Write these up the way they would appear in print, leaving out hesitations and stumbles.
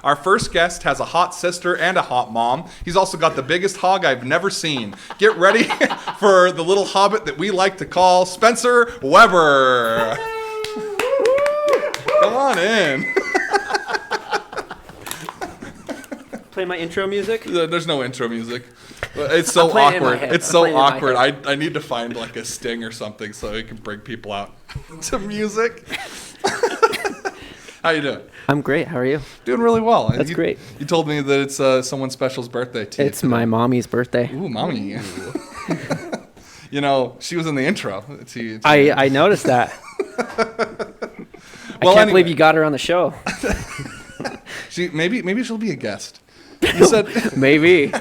Our first guest has a hot sister and a hot mom. He's also got the biggest hog I've never seen. Get ready for the little hobbit that we like to call Spencer Weber. Come on in. Play my intro music? There's no intro music. It's so awkward. It's so awkward. I need to find like a sting or something so it can bring people out to music. How you doing? I'm great. How are you? Doing really well. That's great. You told me that it's someone special's birthday too. It's my mommy's birthday. Ooh, mommy. You know, she was in the intro. I noticed that. I can't believe you got her on the show. Maybe she'll be a guest. You said maybe.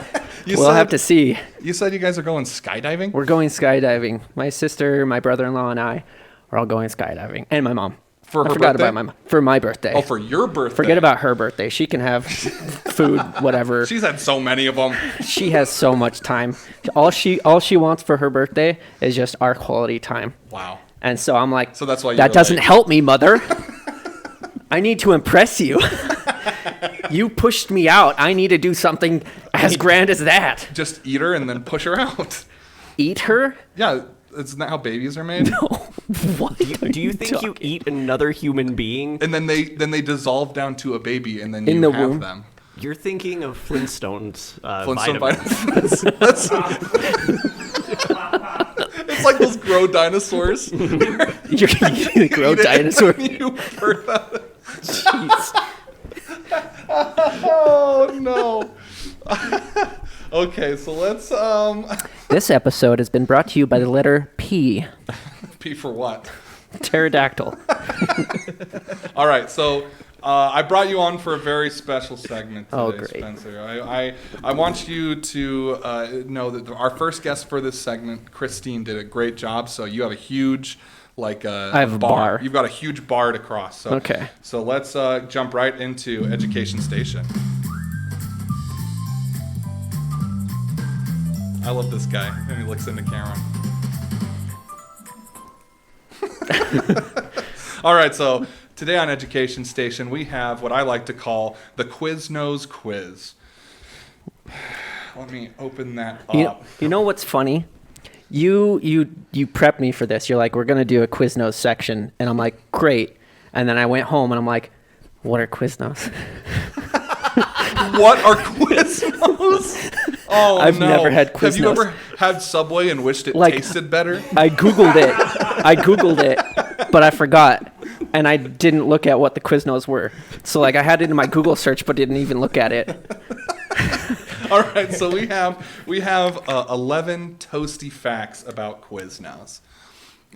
We'll have to see. You said you guys are going skydiving? We're going skydiving. My sister, my brother-in-law, and I are all going skydiving. And my mom. For her forgot birthday? about my mom. For my birthday. Oh, for your birthday. Forget about her birthday. She can have food, whatever. She's had so many of them. She has so much time. All she wants for her birthday is just our quality time. Wow. And so I'm like, so that's why that doesn't help me, mother. I need to impress you. You pushed me out. I need to do something as grand as that. Just eat her and then push her out. Eat her? Yeah, isn't that how babies are made? No. What? Do you think you eat another human being? And then they dissolve down to a baby and then you have womb. them. You're thinking of Flintstones. Flintstone vitamins. That's it's like those grow dinosaurs. You're gonna grow dinosaurs. You birth out. Jeez. Oh no. Okay, so let's This episode has been brought to you by the letter P. P for what? Pterodactyl. All right, so I brought you on for a very special segment today, great. Spencer. I want you to know that our first guest for this segment, Christine, did a great job. So you have a huge, I have a bar. You've got a huge bar to cross. So, okay. So let's jump right into Education Station. I love this guy, and he looks in the camera. All right, so today on Education Station, we have what I like to call the Quiznos quiz. Let me open that up. You know what's funny? You prepped me for this. You're like, we're going to do a Quiznos section. And I'm like, great. And then I went home and I'm like, what are Quiznos? What are Quiznos? Oh, I've never had Quiznos. Have you ever had Subway and wished it tasted better? I Googled it, but I forgot. And I didn't look at what the Quiznos were. So I had it in my Google search, but didn't even look at it. All right, so we have 11 toasty facts about Quiznos.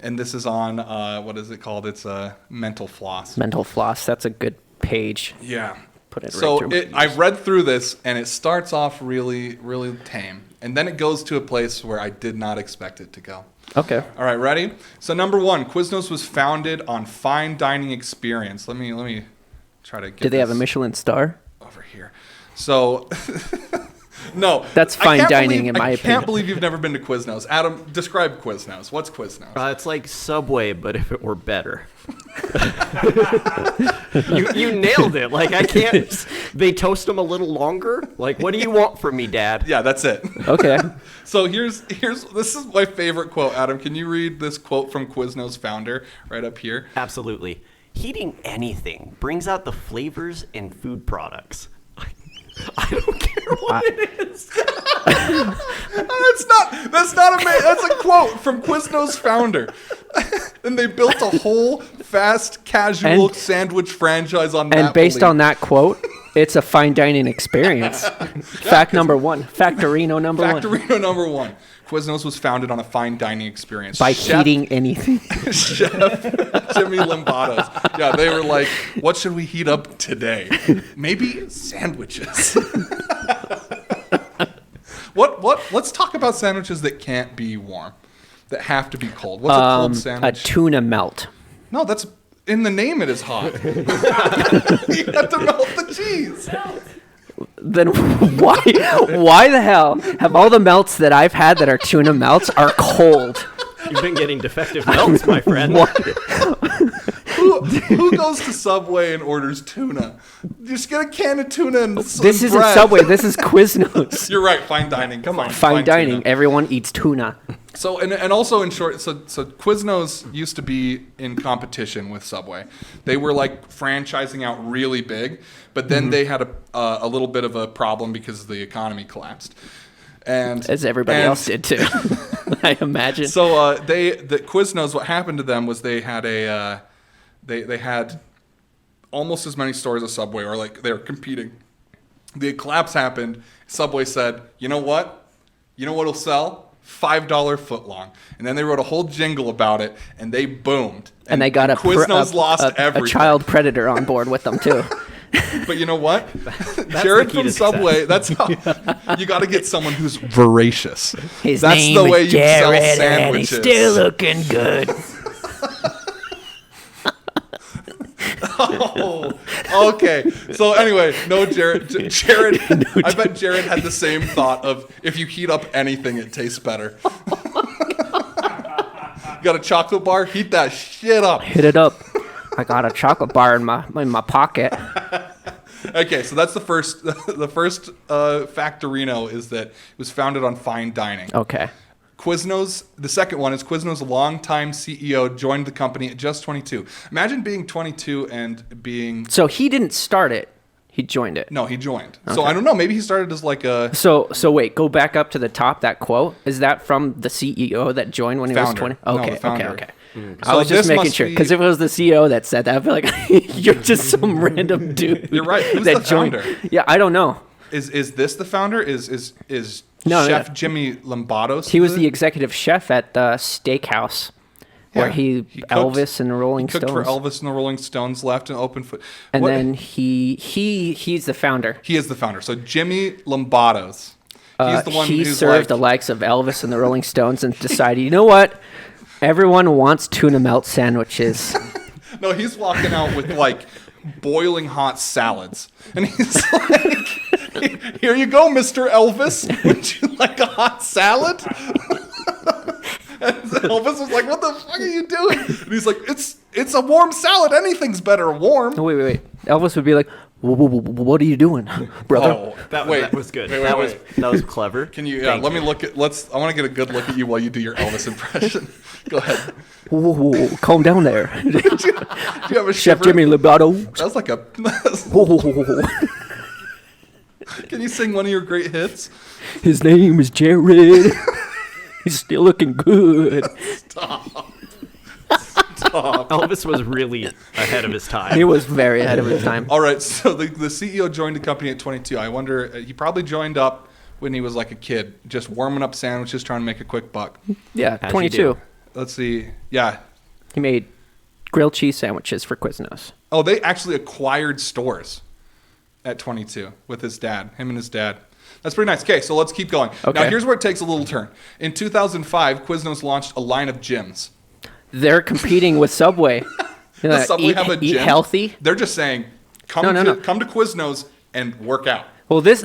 And this is on, what is it called? It's Mental Floss. Mental Floss, that's a good page. Yeah. Put it so right through. I've read through this, and it starts off really, really tame. And then it goes to a place where I did not expect it to go. Okay. All right, ready? So number one, Quiznos was founded on fine dining experience. Let me try to get Did they have a Michelin star? Over here. So, no. That's fine dining in my opinion. I opinion. can't believe you've never been to Quiznos. Adam, describe Quiznos. What's Quiznos? It's like Subway, but if it were better. you nailed it. Like, I can't. They toast them a little longer. Like, what do you want from me, Dad? Yeah, that's it. Okay. So here's this is my favorite quote. Adam, can you read this quote from Quiznos founder right up here? Absolutely. Heating anything brings out the flavors in food products. I don't care what it is. That's not amazing. That's a quote from Quiznos founder. And they built a whole fast casual sandwich franchise on that. And based on that quote, it's a fine dining experience. Fact number one. Factorino number one. Quiznos was founded on a fine dining experience. By heating anything. Chef Jimmy Lombardo's. Yeah, they were like, what should we heat up today? Maybe sandwiches. Let's talk about sandwiches that can't be warm, that have to be cold. What's a cold sandwich? A tuna melt. No, that's in the name. It is hot. You have to melt the cheese. Then why the hell have all the melts that I've had that are tuna melts are cold? You've been getting defective melts, my friend. Who Who goes to Subway and orders tuna? Just get a can of tuna and This and isn't bread. Subway. This is Quiznos. You're right. Fine dining. Come on. Fine dining. Tuna. Everyone eats tuna. So and also in short, so Quiznos used to be in competition with Subway. They were like franchising out really big, but then they had a little bit of a problem because the economy collapsed. And As everybody else did too, I imagine. So the Quiznos, what happened to them was they had they had almost as many stores as Subway, or like they were competing. The collapse happened. Subway said, you know what'll sell? $5 footlong. And then they wrote a whole jingle about it, and they boomed. And they got Quiznos lost a everything. child predator on board with them too. But you know what? Jared from Subway, that's how you got to get someone who's voracious. His That's name the way is you sell Jared, and sandwiches. he's still looking good. Oh, okay. So anyway, no, Jared. I bet Jared had the same thought of if you heat up anything, it tastes better. Got a chocolate bar? Heat that shit up. Hit it up. I got a chocolate bar in my pocket. Okay, so that's the first. The first factorino is that it was founded on fine dining. Okay. Quiznos, the second one is Quiznos' longtime CEO joined the company at just 22. Imagine being 22 and being... So he didn't start it. He joined it. No, he joined. So I don't know. Maybe he started as like a... So wait, go back up to the top, that quote. Is that from the CEO that joined when he Founder. was 20? No, Okay, the founder. okay. So I was just this making must sure. be- Because if it was the CEO that said that, I'd be like, you're just some random dude. You're right. Who's that the founder? Yeah, I don't know. Is this the founder? Is No, Chef no. Jimmy Lombardos? He was the executive chef at the steakhouse where Yeah, he cooked- Elvis and the Rolling He cooked Stones. for Elvis and the Rolling Stones, left an open foot. And What- then he's the founder. he is the founder. So Jimmy Lombardos. He's the one he who's served like, the likes of Elvis and the Rolling Stones and decided, you know what? Everyone wants tuna melt sandwiches. No, he's walking out with like boiling hot salads. And he's like, here you go, Mr. Elvis. Would you like a hot salad? And Elvis was like, what the fuck are you doing? And he's like, it's a warm salad. Anything's better warm. Oh, wait. Elvis would be like, what are you doing, brother? Oh, That was good. Wait, that wait. was clever. Can you, Thank let me look at, I want to get a good look at you while you do your Elvis impression. Go ahead. Whoa, calm down there. Do you have a Chef shiver? Jimmy Lobato. That's like a, Whoa. can you sing one of your great hits? His name is Jared. He's still looking good. Elvis was really ahead of his time. He was very ahead of his time. All right, so the CEO joined the company at 22. I wonder, he probably joined up when he was like a kid, just warming up sandwiches, trying to make a quick buck. Yeah, As you 22. do. Let's see. Yeah. He made grilled cheese sandwiches for Quiznos. Oh, they actually acquired stores at 22 with him and his dad. That's pretty nice. Okay, so let's keep going. Okay. Now, here's where it takes a little turn. In 2005, Quiznos launched a line of gyms. They're competing with Subway. Does Subway have a eat gym? healthy. They're just saying, come No. to Quiznos and work out. Well, this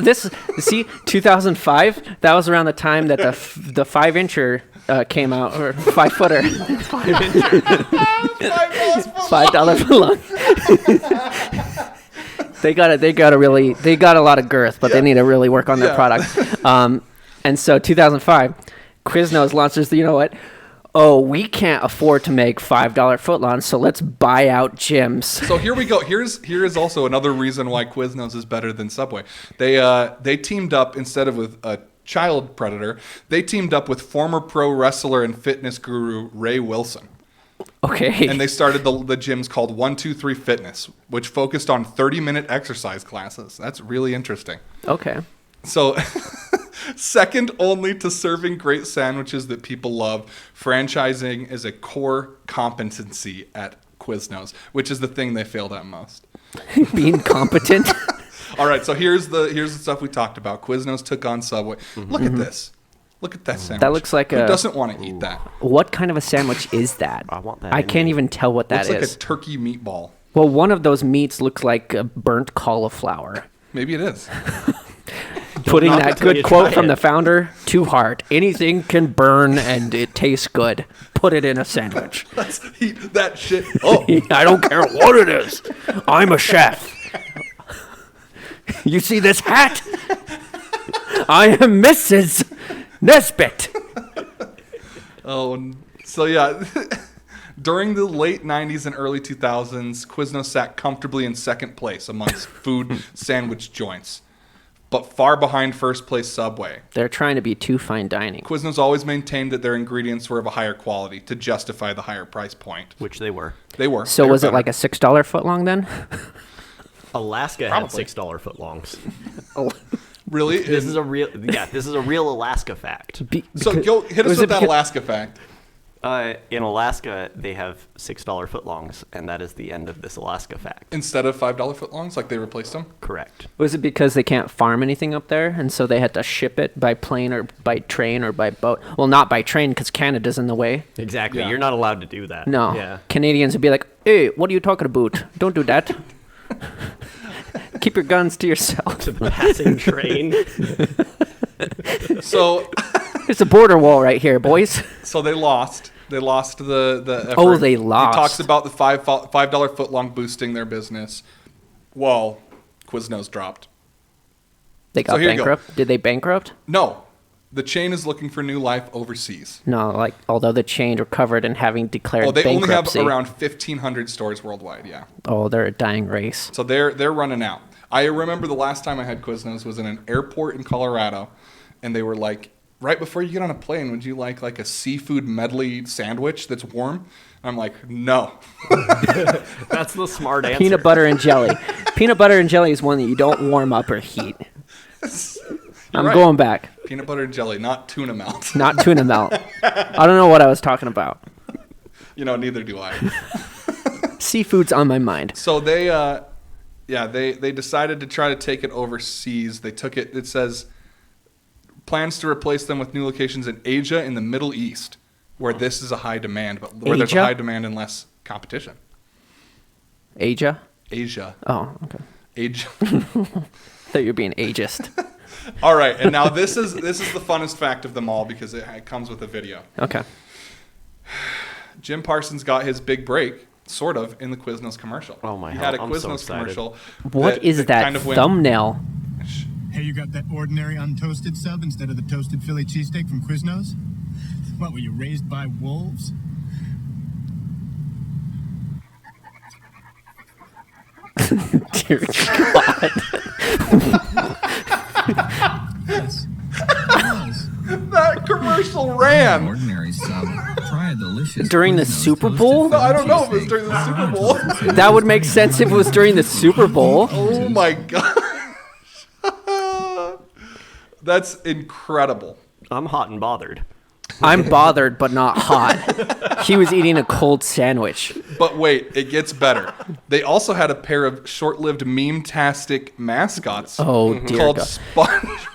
see 2005. That was around the time that the 5-incher came out, or 5-footer, $5 foot long. They got a lot of girth, but they need to really work on their Yeah. product. And so 2005, Quiznos launches. You know what? Oh, we can't afford to make $5 footlongs, so let's buy out gyms. So here we go. Here is also another reason why Quiznos is better than Subway. They teamed up instead of with a child predator. They teamed up with former pro wrestler and fitness guru Ray Wilson, Okay. and they started the gyms called 123 Fitness, which focused on 30-minute exercise classes. That's really interesting. Okay. So, second only to serving great sandwiches that people love, franchising is a core competency at Quiznos, which is the thing they failed at most. Being competent. All right, so here's the stuff we talked about. Quiznos took on Subway. Look at this. Look at that sandwich. That looks like Who a- doesn't want to eat that? What kind of a sandwich is that? I want that I in can't me. even tell what that Looks is. like a turkey meatball. Well, one of those meats looks like a burnt cauliflower. Maybe it is. Putting knock that it till you good quote try from it. the founder to heart. Anything can burn and it tastes good. Put it in a sandwich. Eat that shit. Oh, I don't care what it is. I'm a chef. You see this hat? I am Mrs. Nesbit. oh. So yeah. During the late 90s and early 2000s, Quiznos sat comfortably in second place amongst food sandwich joints, but far behind first place Subway. They're trying to be too fine dining. Quiznos always maintained that their ingredients were of a higher quality to justify the higher price point. Which they were. They were. So They were was it better. like a $6 footlong then? Alaska Probably. had $6 footlongs. Really? This is a real Alaska fact. So go hit us was with it that because- Alaska fact. In Alaska, they have $6 footlongs, and that is the end of this Alaska fact. Instead of $5 footlongs, like they replaced them. Correct. Was it because they can't farm anything up there, and so they had to ship it by plane or by train or by boat? Well, not by train because Canada's in the way. Exactly. Yeah. You're not allowed to do that. No. Yeah. Canadians would be like, hey, what are you talking about? Don't do that. Keep your guns to yourself. To the passing train. So, There's a border wall right here, boys. so they lost. They lost the effort. Oh, they lost. He talks about the $5 footlong boosting their business. Well, Quiznos dropped. They got here you go. bankrupt. Did they bankrupt? No, the chain is looking for new life overseas. No, like although the chain recovered and having declared Oh, they only have bankruptcy. around 1,500 stores worldwide. Yeah. Oh, they're a dying race. So they're running out. I remember the last time I had Quiznos was in an airport in Colorado, and they were like, right before you get on a plane, would you like a seafood medley sandwich that's warm? And I'm like, no. That's the smart answer. Peanut butter and jelly. Peanut butter and jelly is one that you don't warm up or heat. I'm right. going back. Peanut butter and jelly, not tuna melt. Not tuna melt. I don't know what I was talking about. Neither do I. Seafood's on my mind. So they decided to try to take it overseas. They took it. It says plans to replace them with new locations in Asia and the Middle East, where this is a high demand, but where there's a Asia? high demand and less competition. Asia? Asia. Oh, okay. Asia. Thought you were being ageist. All right, and now this is the funnest fact of them all because it comes with a video. Okay. Jim Parsons got his big break, sort of, in the Quiznos commercial. Oh my He hell, had a I'm so Quiznos excited. commercial. What is that kind of went- thumbnail? Hey, you got that ordinary untoasted sub instead of the toasted Philly cheesesteak from Quiznos? What, were you raised by wolves? Dear God. Yes. Yes. That commercial ran. Ordinary sub. Try a delicious During the Quiznos Super toasted Bowl? No, I don't know if it was cheesesteak. during the Super Bowl. That would make sense if it was during the Super Bowl. Oh my gosh. That's incredible. I'm hot and bothered. I'm bothered, but not hot. He was eating a cold sandwich. But wait, it gets better. They also had a pair of short-lived meme-tastic mascots Oh, dear called God. Sponge.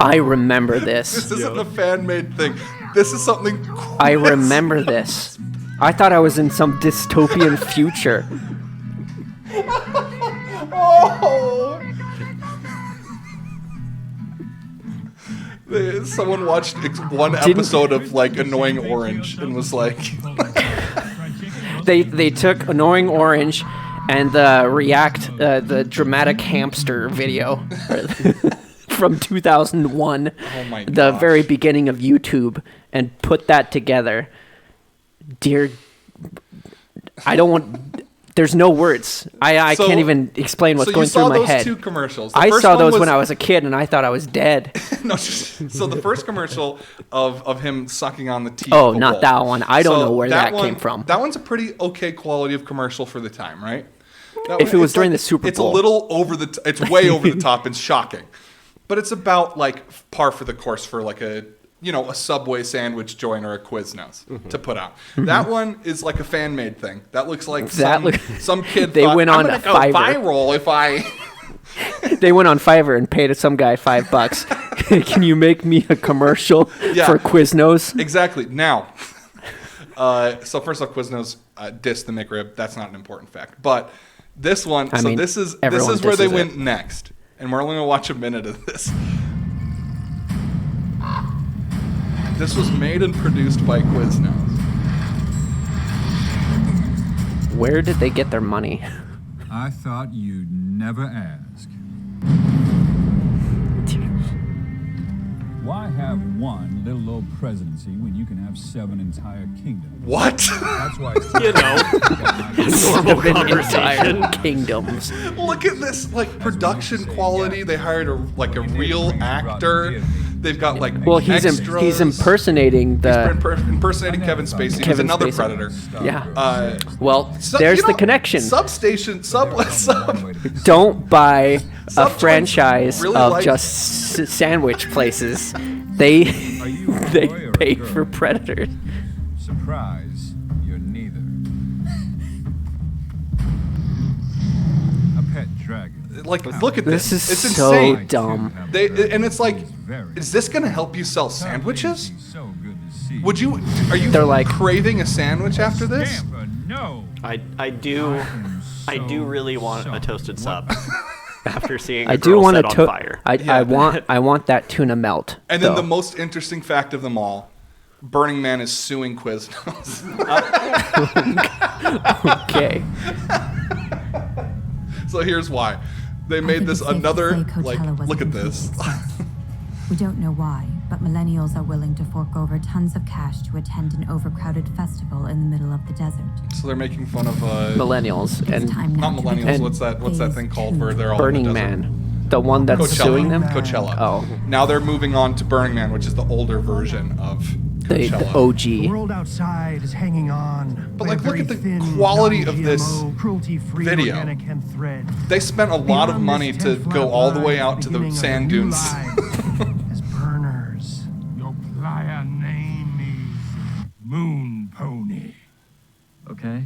I remember This this. isn't a fan-made thing. This is something. I remember this. I thought I was in some dystopian future. Oh. Someone watched one episode of like Annoying Orange and was like, They took Annoying Orange and the dramatic hamster video from 2001, Oh my the gosh. very beginning of YouTube, and put that together. Dear, I don't want. There's no words. I So- can't even explain what's so going you saw through my those head. two commercials. The I first saw one those was- when I was a kid, and I thought I was dead. No, so the first commercial of him sucking on the teeth. Oh, of a not wolf. that one. I don't So know where that one- came from. That one's a pretty okay quality of commercial for the time, right? That If one- it was it's during the Super it's a Bowl. little over the. It's way over the top and shocking, but it's about like par for the course for like a Subway sandwich joint or a Quiznos to put out. That one is like a fan made thing. That looks like some kid. They thought, went I'm on gonna a go Fiverr." viral if I. They went on Fiverr and paid some guy $5. Can you make me a commercial Yeah. for Quiznos? Exactly. Now, so first off, Quiznos dissed the McRib. That's not an important fact. But this one, I mean, this is everyone where they disses went it. next. and we're only gonna watch a minute of this. This was made and produced by Quiznos. Where did they get their money? I thought you'd never ask. Why have one little old presidency when you can have 7 entire kingdoms? What? That's why You know, normal conversation. Entire kingdoms. Look at this, like, production quality. They hired a real actor. They've got like Well, he's extras. impersonating the. impersonating Kevin Spacey. He's Kevin another Spacey. Predator. Yeah. Well, there's the connection. Substation, sub. Don't buy a Subtweets franchise really of like- just sandwich places. They they pay for Predators. Surprise, you're neither. A pet dragon. Like, look at this. This is It's so insane. dumb. And it's like, is this gonna help you sell sandwiches? So good to see. Are you They're like- craving a sandwich after this? Scamper, no. I do really want a toasted sub after seeing a I do girl want set to. on fire. I want that tuna melt. And then though. the most interesting fact of them all, Burning Man is suing Quiznos. Okay. So here's why. They I made think this it's safe to another, say like, Coachella was a look at complete this. success. We don't know why, but millennials are willing to fork over tons of cash to attend an overcrowded festival in the middle of the desert. So they're making fun of, Millennials It's and time now not to millennials, begin what's that thing called where they're all Burning in the desert? Man, the one that's Coachella. suing them. Coachella. Oh. Now they're moving on to Burning Man, which is the older version of The Coachella. The OG. world outside is hanging on. But, by a like, look very at the thin, quality of non-GMO, this cruelty-free video. organic hemp thread. They spent a lot of Beyond money this to 10 go flat all the way lines, out to the beginning of sand new dunes. lives as burners. Your playa name is Moon Pony. Okay.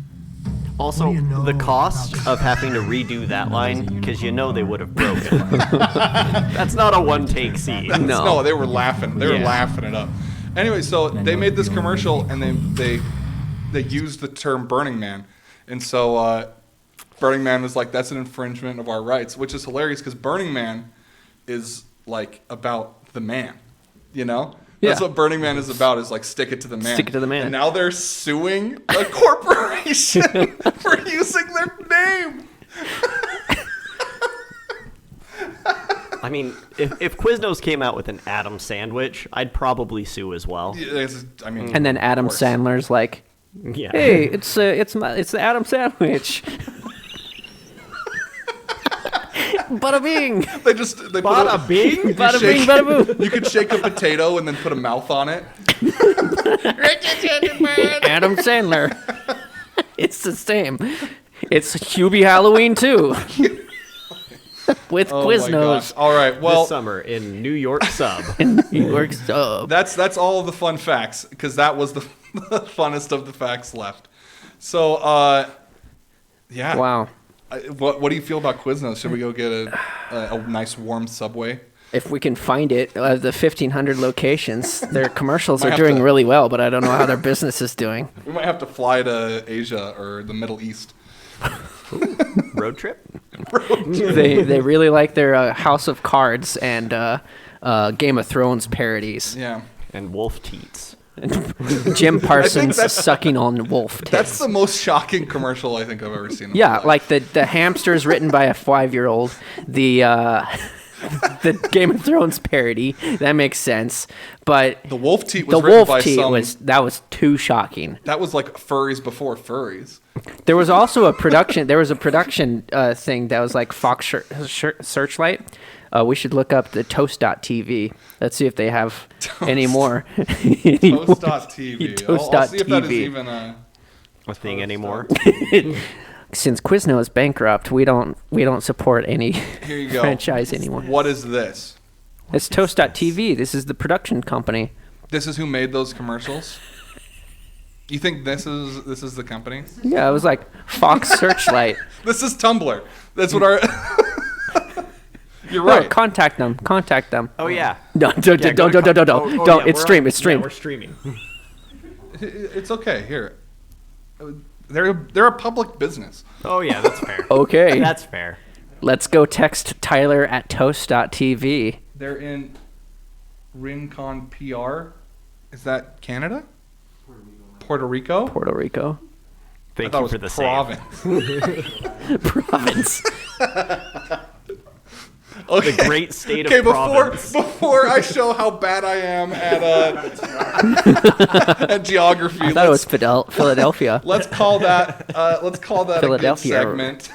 Also, What do you know the cost about of having to redo that line, because you know they would have broken. That's not a one-take scene. No, they were laughing. They were Yeah. laughing it up. Anyway, so they made this commercial and they used the term Burning Man, and so Burning Man was like, that's an infringement of our rights, which is hilarious because Burning Man is like about the man, you know. That's Yeah. what Burning Man is about, is like stick it to the man. Stick it to the man. And now they're suing a corporation for using their name. I mean, if Quiznos came out with an Adam sandwich, I'd probably sue as well. I mean, And then Adam of course. Sandler's like, Yeah. "Hey, it's the Adam sandwich." Bada bing, They put Bada bing, you bada shake- bing, bada boom. You could shake a potato and then put a mouth on it. Adam Sandler. It's the same. It's Hubie Halloween too. With Oh my gosh. Quiznos All right. Well, this summer in New York sub. in New York sub. that's all of the fun facts because that was the funnest of the facts left. So, yeah. Wow. What do you feel about Quiznos? Should we go get a nice warm Subway? If we can find it, the 1,500 locations, their commercials Might are have doing to- really well, but I don't know how their business is doing. We might have to fly to Asia or the Middle East. Road trip? They really like their House of Cards and Game of Thrones parodies. Yeah. And wolf teats. Jim Parsons that's- sucking on wolf tits. That's the most shocking commercial I think I've ever seen. in my Yeah, life. like the hamsters written by a 5-year-old. The Game of Thrones parody, that makes sense. But the wolf teat was the written wolf by teat some. was too shocking. That was like furries before furries. There was also a production. There was a production thing that was like Fox Searchlight. We should look up the Toast.tv. Let's see if they have any more. Toast.tv. I'll see if that is Toast.tv. even a Thing anymore. Since Quiznos is bankrupt, we don't support any Here you go. franchise anymore. What is this? It's Toast.tv. This is the production company. This is who made those commercials? You think this is the company? Yeah, it was like Fox Searchlight. This is Tumblr. That's what our. You're No, right. contact them. Contact them. Oh, yeah. No, don't. Yeah, go to Don't. oh, Don't. yeah, It's we're streamed. on- It's streamed. Yeah, we're streaming. It's okay. Here, they're a public business. Oh, yeah, that's fair. Okay. That's fair. Let's go text Tyler at toast.tv. They're in Rincon, PR. Is that Canada? Puerto Rico? Puerto Rico. Thank I you thought for it the was save. province. Province. Okay. The great state of Okay, province. before I show how bad I am at at geography, I thought it was Philadelphia. let's call that a good Philadelphia. segment.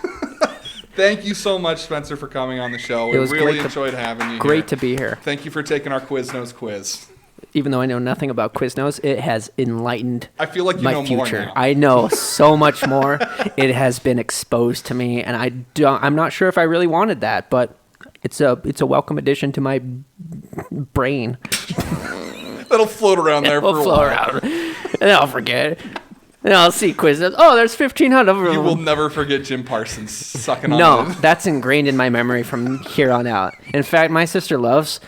Thank you so much, Spencer, for coming on the show. We was really great to- enjoyed having you. Great here. to be here. Thank you for taking our Quiznos quiz. Even though I know nothing about Quiznos, it has enlightened I feel like you my know more future. now. I know so much more. It has been exposed to me, and I'm not sure if I really wanted that, but it's a welcome addition to my brain. That'll float around there for It'll a flow while. around, and I'll forget it. And I'll see Quiznos. Oh, there's 1,500 of them. You will never forget Jim Parsons sucking on No, it. that's ingrained in my memory from here on out. In fact, my sister loves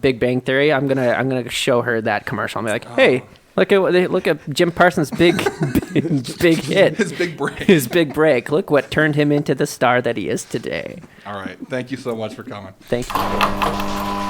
Big Bang Theory. I'm gonna show her that commercial. I'm like, hey, look at Jim Parsons' big hit, His big break. his big break. Look what turned him into the star that he is today. All right. Thank you so much for coming. Thank you.